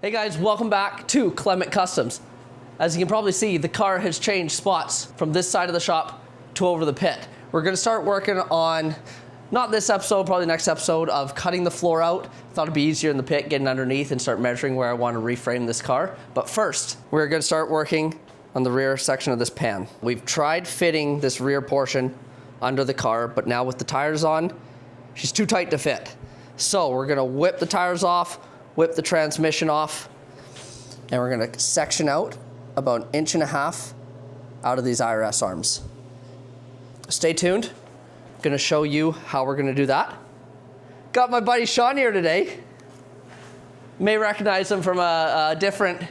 Hey guys, welcome back to Clement Customs. As you can probably see, the car has changed spots from this side of the shop to over the pit. We're gonna start working on, not this episode, probably next episode, of cutting the floor out. Thought it'd be easier in the pit, getting underneath and start measuring where I want to reframe this car. But first, we're gonna start working on the rear section of this pan. We've tried fitting this rear portion under the car, but now with the tires on, she's too tight to fit. So we're gonna whip the tires off, whip the transmission off, and we're gonna section out about 1.5 inches out of these IRS arms. Stay tuned. I'm gonna show you how we're gonna do that. Got my buddy Sean here today. You may recognize him from a different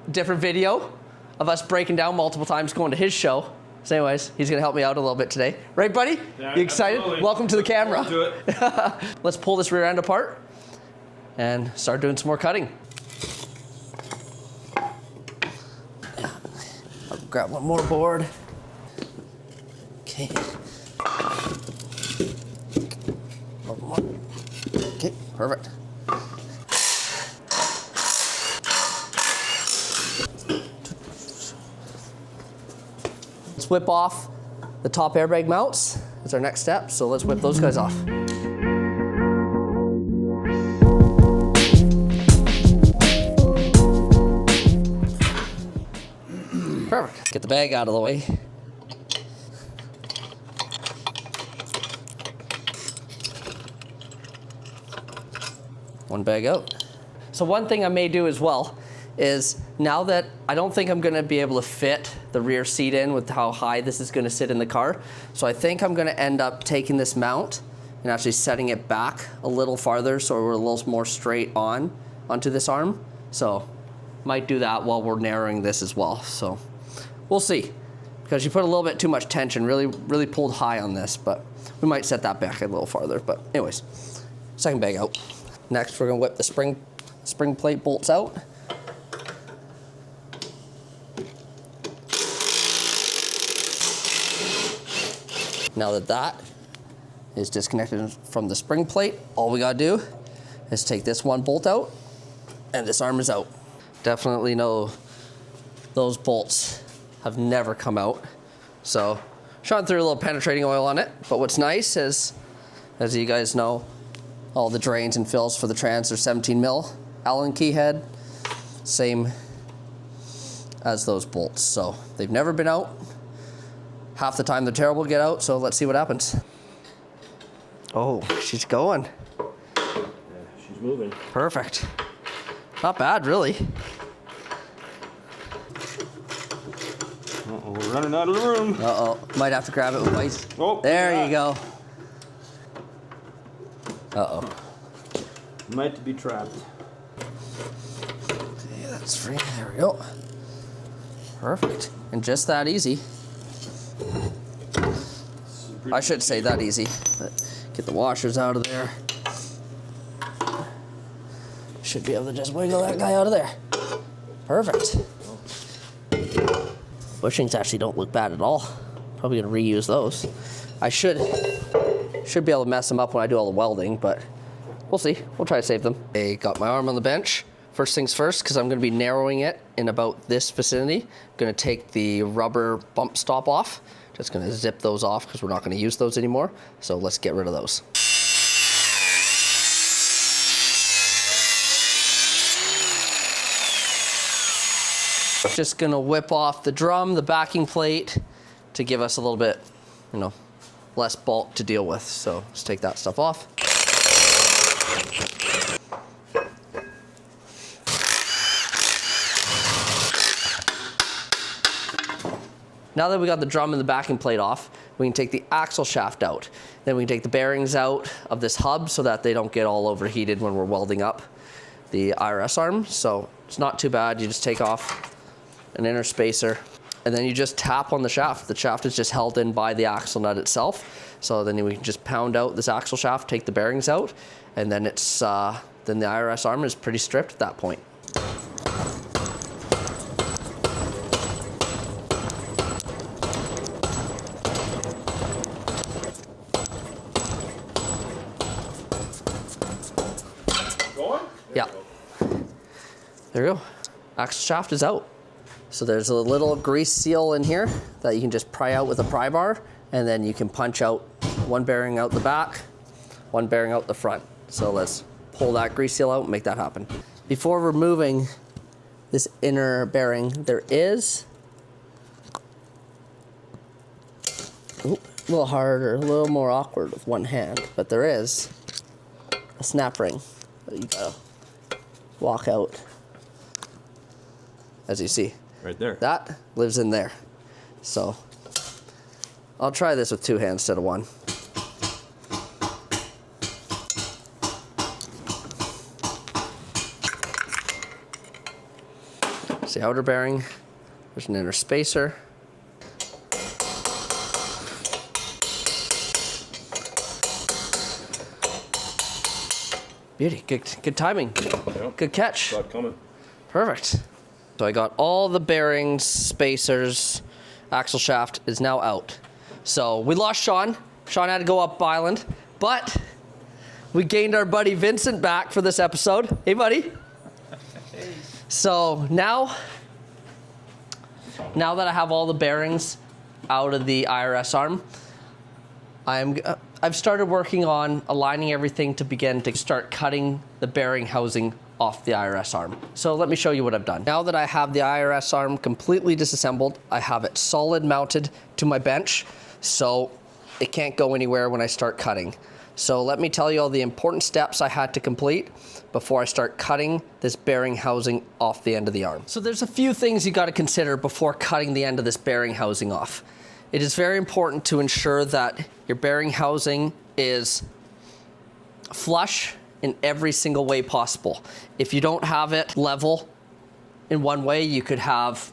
video of us breaking down multiple times going to his show. So anyways, he's gonna help me out a little bit today. Right, buddy? Yeah, you excited? absolutely. Welcome to the camera. Do it. Let's pull this rear end apart and start doing some more cutting. I'll grab one more board. Okay. One more. Okay, perfect. Let's whip off the top airbag mounts. That's our next step, so let's whip those guys off. Perfect. Get the bag out of the way. One bag out. So one thing I may do as well is, now that I don't think I'm gonna be able to fit the rear seat in with how high this is gonna sit in the car, so I think I'm gonna end up taking this mount and actually setting it back a little farther so we're a little more straight onto this arm. So might do that while we're narrowing this as well. So we'll see, because you put a little bit too much tension, really pulled high on this, but we might set that back a little farther. But anyways, second bag out. Next, we're gonna whip the spring plate bolts out. Now that that is disconnected from the spring plate, all we gotta do is take this one bolt out and this arm is out. Definitely know those bolts have never come out. So Sean threw a little penetrating oil on it, but what's nice is, as you guys know, all the drains and fills for the trans are 17 mil Allen key head, same as those bolts. So they've never been out. Half the time they're terrible to get out, so let's see what happens. Oh, she's going. Yeah, she's moving. Perfect. Not bad, really. Uh-oh, we're running out of the room. Uh-oh, might have to grab it with ice. Oh, there you go. Uh-oh. Might be trapped. Okay, that's free. There we go. Perfect. And just that easy. I should say that easy. But get the washers out of there. Should be able to just wiggle that guy out of there. Perfect. Bushings actually don't look bad at all. Probably gonna reuse those. I should be able to mess them up when I do all the welding, but we'll see. We'll try to save them. I got my arm on the bench. First things first, because I'm gonna be narrowing it in about this vicinity. I'm gonna take the rubber bump stop off. Just gonna zip those off because we're not gonna use those anymore. So let's get rid of those. Just gonna whip off the drum, the backing plate, to give us a little bit, less bulk to deal with. So let's take that stuff off. Now that we got the drum and the backing plate off, we can take the axle shaft out. Then we can take the bearings out of this hub so that they don't get all overheated when we're welding up the IRS arm. So it's not too bad. You just take off an inner spacer and then you just tap on the shaft. The shaft is just held in by the axle nut itself. So then we can just pound out this axle shaft, take the bearings out, and then then the IRS arm is pretty stripped at that point. There you go. Axle shaft is out. So there's a little grease seal in here that you can just pry out with a pry bar, and then you can punch out one bearing out the back, one bearing out the front. So let's pull that grease seal out and make that happen. Before removing this inner bearing, there is a little harder, a little more awkward with one hand, but there is a snap ring that you gotta walk out, as you see. Right there. That lives in there. So I'll try this with 2 hands instead of 1. It's the outer bearing. There's an inner spacer. Beauty. Good timing. Yep. Good catch. Saw it coming. Perfect. So I got all the bearings, spacers, axle shaft is now out. So we lost Sean. Sean had to go up island, but we gained our buddy Vincent back for this episode. Hey, buddy. Hey. So now that I have all the bearings out of the IRS arm, I've started working on aligning everything to begin to start cutting the bearing housing off the IRS arm. So let me show you what I've done. Now that I have the IRS arm completely disassembled, I have it solid mounted to my bench, so it can't go anywhere when I start cutting. So let me tell you all the important steps I had to complete before I start cutting this bearing housing off the end of the arm. So there's a few things you got to consider before cutting the end of this bearing housing off. It is very important to ensure that your bearing housing is flush in every single way possible. If you don't have it level in one way, you could have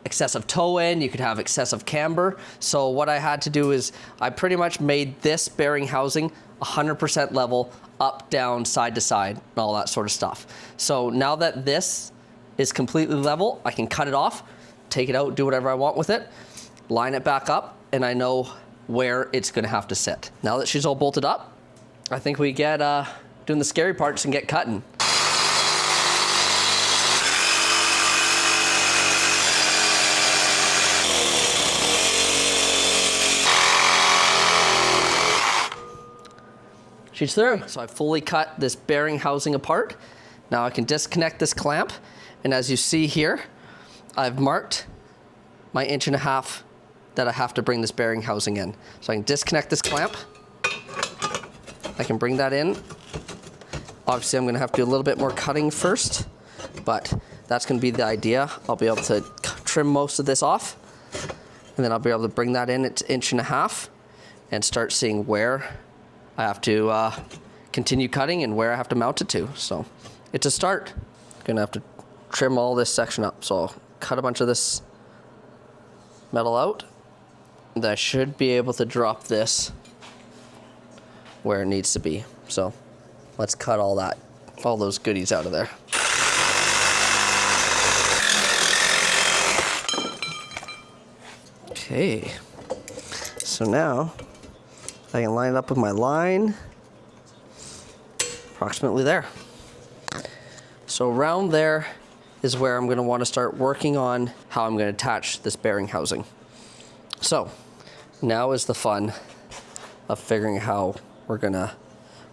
excessive toe in, you could have excessive camber. So what I had to do is I pretty much made this bearing housing 100% level, up, down, side to side, and all that sort of stuff. So now that this is completely level, I can cut it off, take it out, do whatever I want with it, line it back up, and I know where it's gonna have to sit. Now that she's all bolted up, I think we get doing the scary parts and get cutting. She's through. So I fully cut this bearing housing apart. Now I can disconnect this clamp, and as you see here, I've marked my 1.5 inches that I have to bring this bearing housing in. So I can disconnect this clamp. I can bring that in. Obviously, I'm gonna have to do a little bit more cutting first, but that's gonna be the idea. I'll be able to trim most of this off, and then I'll be able to bring that in at 1.5 inches and start seeing where I have to continue cutting and where I have to mount it to. So it's a start. Gonna have to trim all this section up. So I'll cut a bunch of this metal out, and I should be able to drop this where it needs to be. So let's cut all those goodies out of there. Okay, so now I can line it up with my line, approximately there. So around there is where I'm gonna wanna start working on how I'm gonna attach this bearing housing. So now is the fun of figuring how we're gonna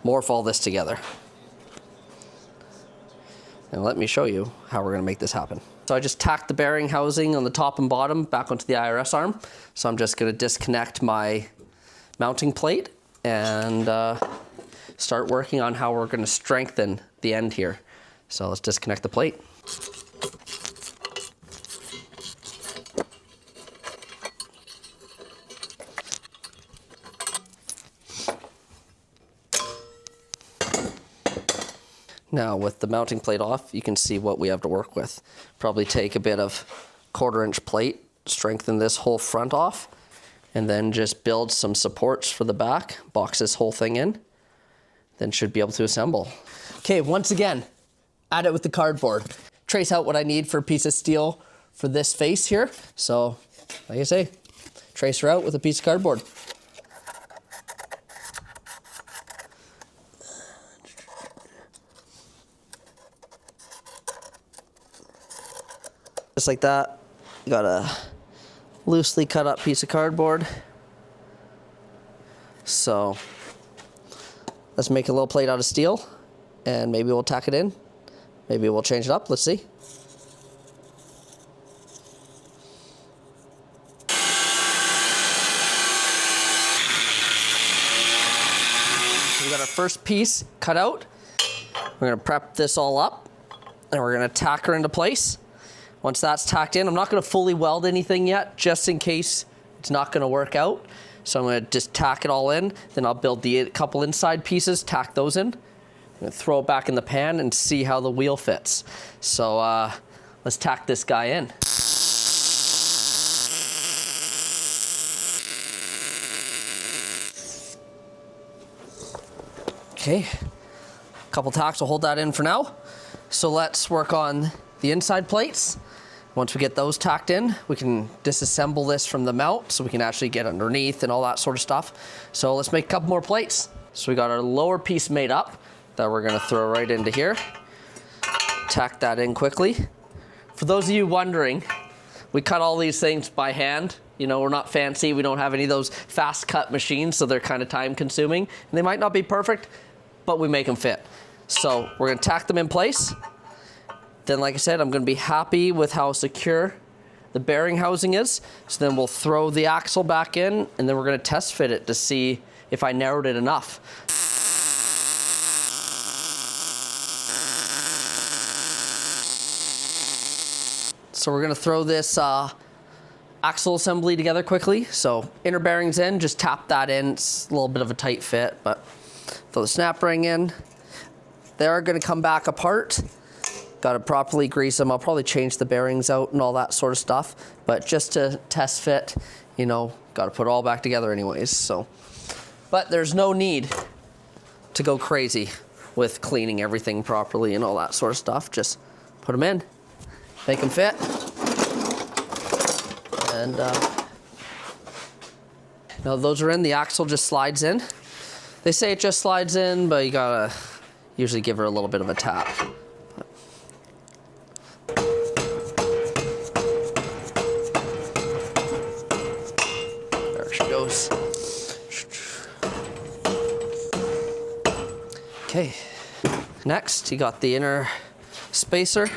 morph all this together. And let me show you how we're gonna make this happen. So I just tacked the bearing housing on the top and bottom back onto the IRS arm. So I'm just gonna disconnect my mounting plate and start working on how we're gonna strengthen the end here. So let's disconnect the plate. Now with the mounting plate off, you can see what we have to work with. Probably take a bit of 1/4 inch plate, strengthen this whole front off, and then just build some supports for the back, box this whole thing in, then should be able to assemble. Okay, once again, add it with the cardboard. Trace out what I need for a piece of steel for this face here. So, like I say, trace her out with a piece of cardboard. just like that. Got a loosely cut up piece of cardboard. So let's make a little plate out of steel, and maybe we'll tack it in. Maybe we'll change it up. Let's see. We got our first piece cut out. We're gonna prep this all up, and we're gonna tack her into place. Once that's tacked in, I'm not gonna fully weld anything yet, just in case it's not gonna work out. So I'm gonna just tack it all in, then I'll build the couple inside pieces, tack those in. I'm gonna throw it back in the pan and see how the wheel fits. So let's tack this guy in. Okay, a couple tacks will hold that in for now. So let's work on the inside plates. Once we get those tacked in, we can disassemble this from the mount so we can actually get underneath and all that sort of stuff. So let's make a couple more plates. So we got our lower piece made up that we're gonna throw right into here. Tack that in quickly. For those of you wondering, we cut all these things by hand. You know, we're not fancy. We don't have any of those fast cut machines, so they're kind of time consuming. And they might not be perfect, but we make them fit. So we're gonna tack them in place. Then, like I said, I'm gonna be happy with how secure the bearing housing is. So then we'll throw the axle back in, and then we're gonna test fit it to see if I narrowed it enough. So we're gonna throw this axle assembly together quickly. So inner bearings in, just tap that in. It's a little bit of a tight fit, but throw the snap ring in. They are gonna come back apart. Got to properly grease them. I'll probably change the bearings out and all that sort of stuff. But just to test fit, you know, got to put it all back together anyways. So, but there's no need to go crazy with cleaning everything properly and all that sort of stuff. Just put them in, make them fit. And now those are in, the axle just slides in. They say it just slides in, but you gotta usually give her a little bit of a tap. Goes. Okay, next you got the inner spacer.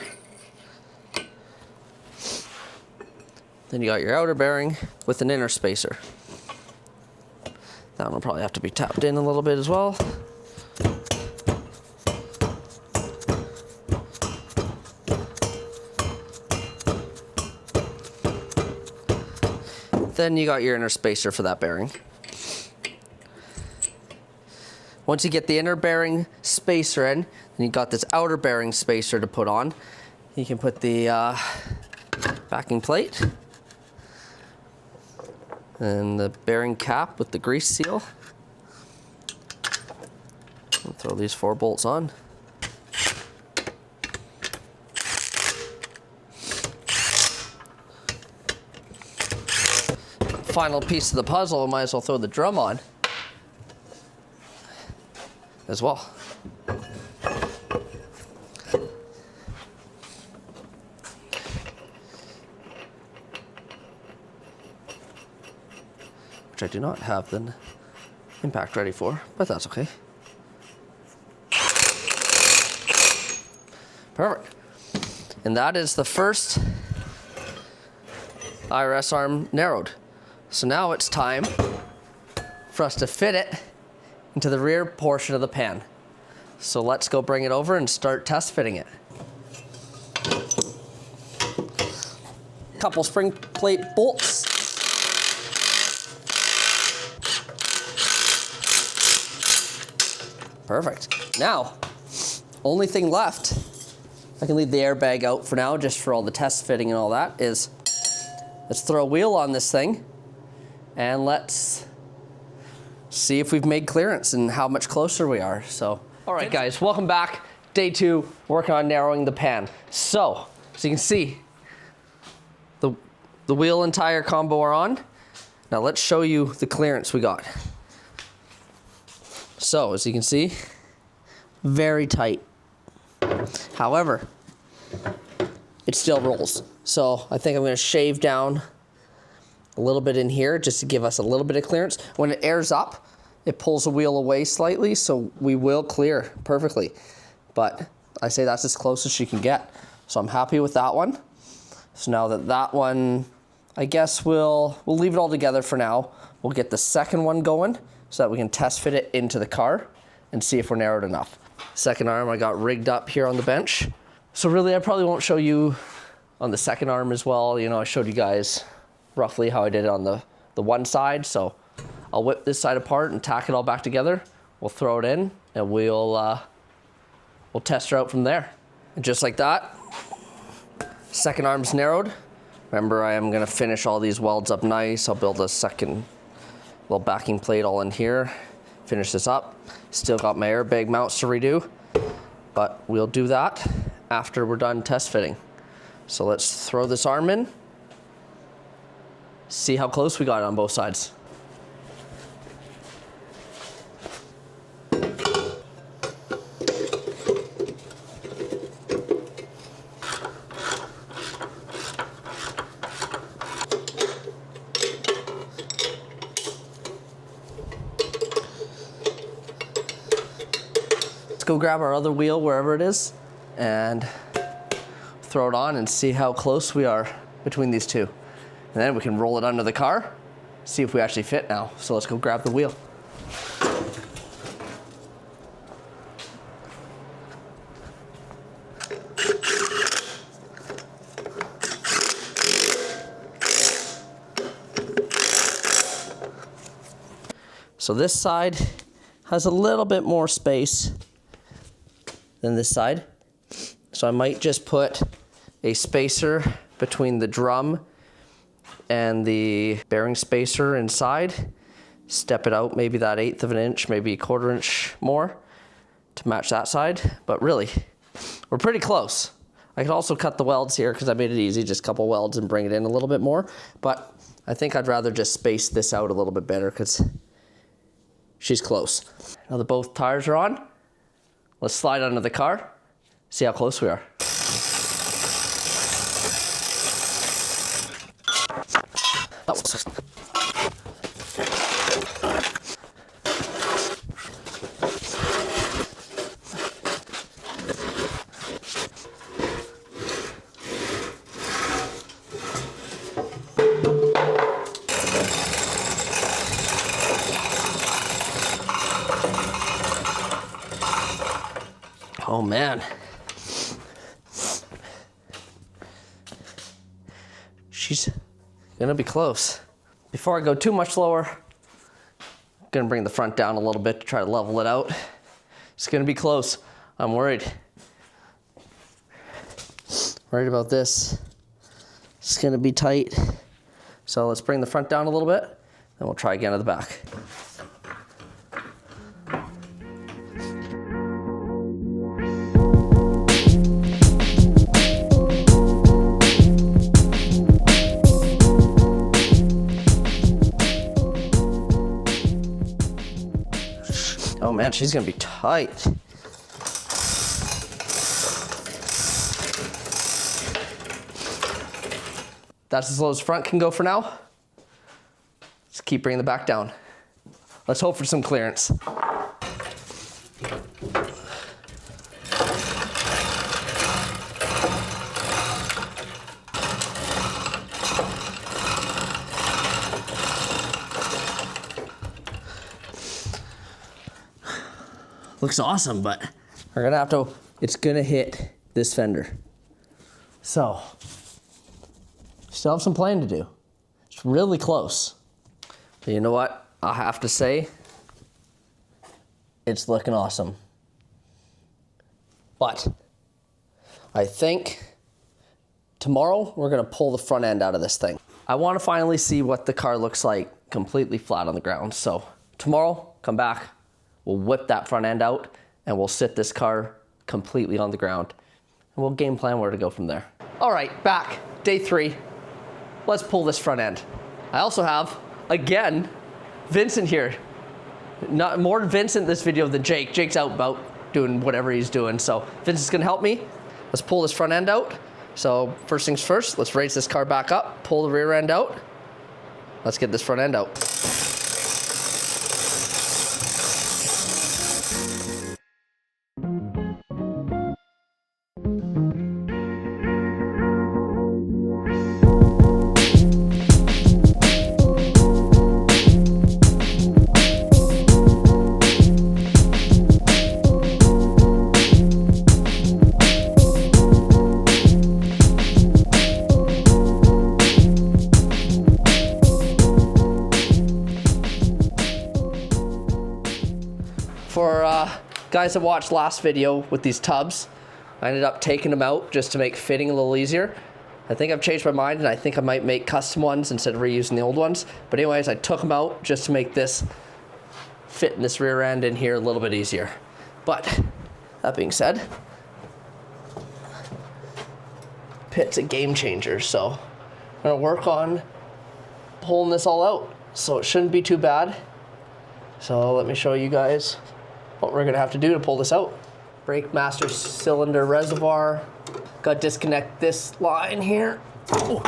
Then you got your outer bearing with an inner spacer. That one will probably have to be tapped in a little bit as well. Then you got your inner spacer for that bearing. Once you get the inner bearing spacer in, then you got this outer bearing spacer to put on. You can put the backing plate and the bearing cap with the grease seal. And throw these 4 bolts on. Final piece of the puzzle, might as well throw the drum on as well. Which I do not have the impact ready for, but that's okay. Perfect. And that is the first IRS arm narrowed. So now it's time for us to fit it into the rear portion of the pan. So let's go bring it over and start test fitting it. Couple spring plate bolts. Perfect. Now, only thing left, I can leave the airbag out for now just for all the test fitting and all that, is let's throw a wheel on this thing. And let's see if we've made clearance and how much closer we are. So, all right, guys, welcome back. Day 2, working on narrowing the pan. So you can see, the wheel and tire combo are on. Now let's show you the clearance we got. So as you can see, very tight. However, it still rolls. So I think I'm gonna shave down a little bit in here just to give us a little bit of clearance. When it airs up, it pulls the wheel away slightly, so we will clear perfectly. But I say that's as close as you can get. So I'm happy with that one. So now that one, I guess we'll leave it all together for now. We'll get the second one going so that we can test fit it into the car and see if we're narrowed enough. Second arm I got rigged up here on the bench. So really I probably won't show you on the second arm as well. You know, I showed you guys roughly how I did it on the one side. So I'll whip this side apart and tack it all back together. We'll throw it in and we'll test her out from there. And just like that, second arm's narrowed. Remember, I am gonna finish all these welds up nice. I'll build a second little backing plate all in here, finish this up. Still got my airbag mounts to redo, but we'll do that after we're done test fitting. So let's throw this arm in, see how close we got on both sides. Let's go grab our other wheel wherever it is and throw it on and see how close we are between these two. And then we can roll it under the car, see if we actually fit now. So let's go grab the wheel. So this side has a little bit more space than this side. So I might just put a spacer between the drum and the bearing spacer inside, step it out maybe that 1/8 of an inch, maybe a 1/4 inch more to match that side. But really, we're pretty close. I could also cut the welds here because I made it easy, just a couple welds and bring it in a little bit more. But I think I'd rather just space this out a little bit better because she's close. Now that both tires are on, let's slide under the car, see how close we are. Oh man. She's gonna be close. Before I go too much lower, I'm gonna bring the front down a little bit to try to level it out. It's gonna be close. I'm worried. Worried about this. It's gonna be tight. So let's bring the front down a little bit, and we'll try again at the back. Oh man, she's gonna be tight. That's as low as front can go for now. Let's keep bringing the back down. Let's hope for some clearance. Looks awesome, but we're gonna have to, it's gonna hit this fender. So, still have some playing to do. It's really close. But you know what? I have to say, it's looking awesome. But I think tomorrow we're gonna pull the front end out of this thing. I wanna finally see what the car looks like completely flat on the ground. So tomorrow, come back, we'll whip that front end out and we'll sit this car completely on the ground. And we'll game plan where to go from there. All right, back, day 3. Let's pull this front end. I also have, again, Vincent here. Not more Vincent in this video than Jake. Jake's out about doing whatever he's doing, so Vincent's gonna help me. Let's pull this front end out. So first things first, let's raise this car back up, pull the rear end out. Let's get this front end out. For guys that watched last video with these tubs, I ended up taking them out just to make fitting a little easier. I think I've changed my mind and I think I might make custom ones instead of reusing the old ones. But anyways, I took them out just to make this fit in this rear end in here a little bit easier. But that being said, pit's a game changer. So I'm gonna work on pulling this all out. So it shouldn't be too bad. So let me show you guys what we're gonna have to do to pull this out. Brake master cylinder reservoir. Got to disconnect this line here. Oh.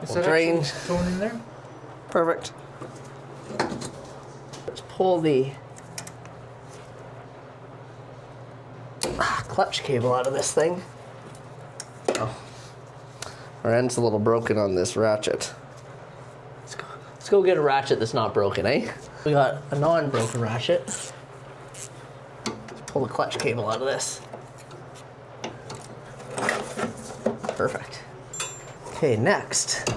Is that drain. going in there? Perfect. Let's pull the clutch cable out of this thing. Oh. Our end's a little broken on this ratchet. Let's go get a ratchet that's not broken, eh? We got a non-broken ratchet. Let's pull the clutch cable out of this. Perfect. Okay, next.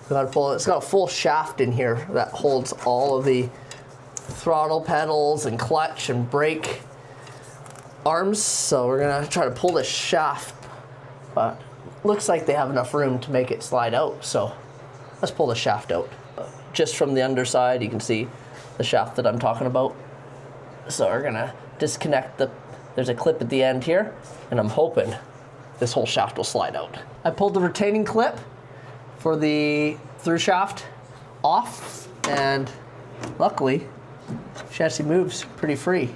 We gotta pull it. It's got a full shaft in here that holds all of the throttle pedals and clutch and brake arms. So we're gonna try to pull this shaft, but looks like they have enough room to make it slide out. So let's pull the shaft out. Just from the underside, you can see the shaft that I'm talking about. So we're gonna disconnect there's a clip at the end here, and I'm hoping this whole shaft will slide out. I pulled the retaining clip for the through shaft off, and luckily, chassis moves pretty free.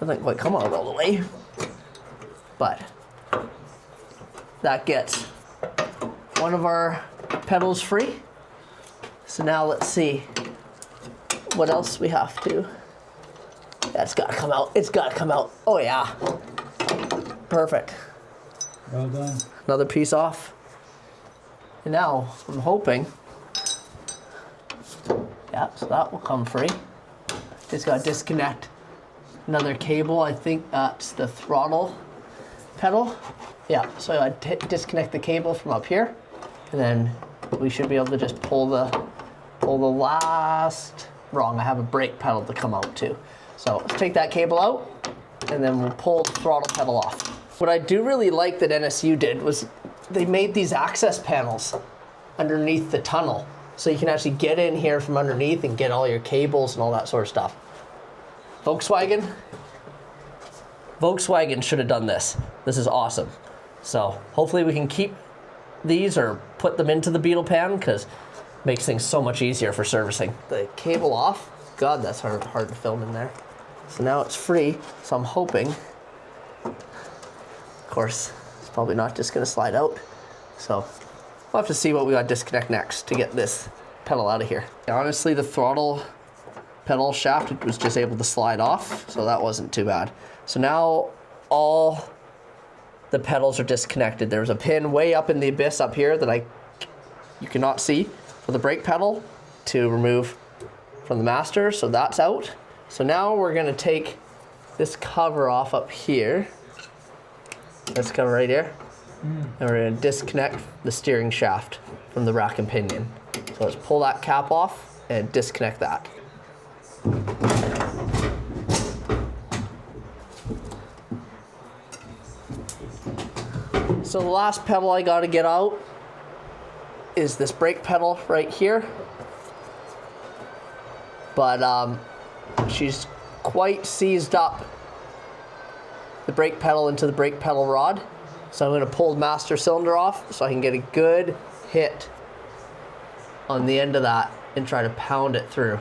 Doesn't quite come out all the way, but that gets one of our pedals free. So now let's see what else we have to. That's gotta come out. It's gotta come out. Oh yeah. Perfect. Well done. Another piece off. And now I'm hoping, yeah, so that will come free. Just gotta disconnect another cable. I think that's the throttle pedal. Yeah, so I disconnect the cable from up here, and then we should be able to just pull the last, wrong, I have a brake pedal to come out too. So let's take that cable out, and then we'll pull the throttle pedal off. What I do really like that NSU did was they made these access panels underneath the tunnel. So you can actually get in here from underneath and get all your cables and all that sort of stuff. Volkswagen should have done this. This is awesome. So hopefully we can keep these or put them into the Beetle pan, because it makes things so much easier for servicing. The cable off. God, that's hard to film in there. So now it's free, so I'm hoping, of course, it's probably not just gonna slide out. So we'll have to see what we gotta disconnect next to get this pedal out of here. Honestly, the throttle pedal shaft was just able to slide off, so that wasn't too bad. So now all the pedals are disconnected. There's a pin way up in the abyss up here that you cannot see for the brake pedal to remove from the master, so that's out. So now we're gonna take this cover off up here. This cover right here. And we're gonna disconnect the steering shaft from the rack and pinion. So let's pull that cap off and disconnect that. So the last pedal I gotta get out is this brake pedal right here. But she's quite seized up the brake pedal into the brake pedal rod. So I'm gonna pull the master cylinder off so I can get a good hit on the end of that and try to pound it through.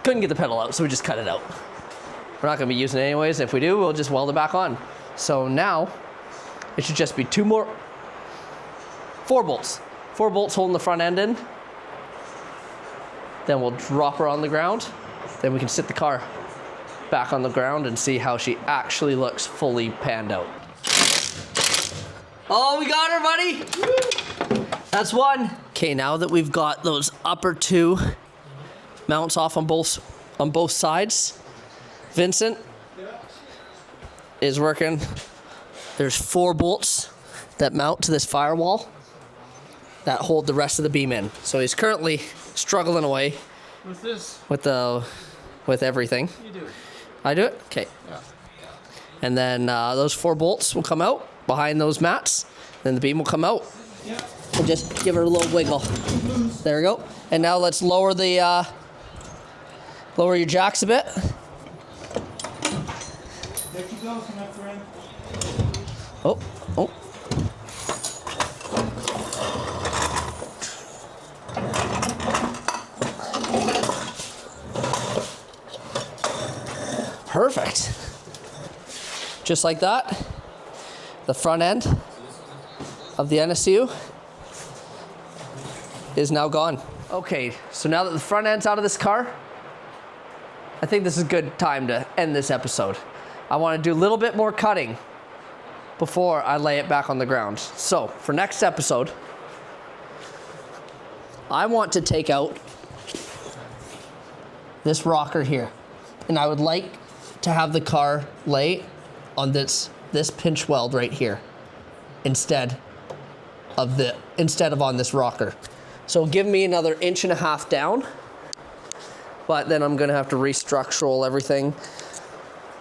Couldn't get the pedal out, so we just cut it out. We're not gonna be using it anyways. If we do, we'll just weld it back on. So now, it should just be four bolts. 4 bolts holding the front end in. Then we'll drop her on the ground. Then we can sit the car back on the ground and see how she actually looks fully panned out. Oh, we got her, buddy! That's one. Okay, now that we've got those upper 2 mounts off on both sides, Vincent is working. There's 4 bolts that mount to this firewall that hold the rest of the beam in. So he's currently struggling away With this, with everything. you do it. I do it? Okay. Yeah. And then those 4 bolts will come out behind those mats. Then the beam will come out. Yeah. And just give her a little wiggle. There we go. And now let's lower the lower your jacks a bit. There you go, my friend. Oh. Perfect. Just like that, the front end of the NSU is now gone. Okay, so now that the front end's out of this car, I think this is a good time to end this episode. I want to do a little bit more cutting before I lay it back on the ground. So for next episode, I want to take out this rocker here, and I would like to have the car lay on this pinch weld right here instead of on this rocker. So give me another 1.5 inches down, but then I'm gonna have to restructural everything.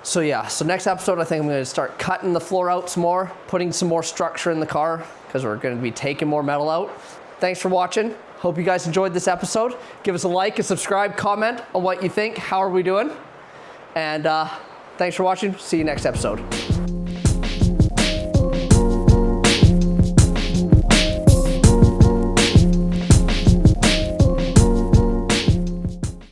So yeah, so next episode I think I'm gonna start cutting the floor out some more, putting some more structure in the car because we're gonna be taking more metal out. Thanks for watching. Hope you guys enjoyed this episode. Give us a like, a subscribe, comment on what you think. How are we doing? And thanks for watching. See you next episode.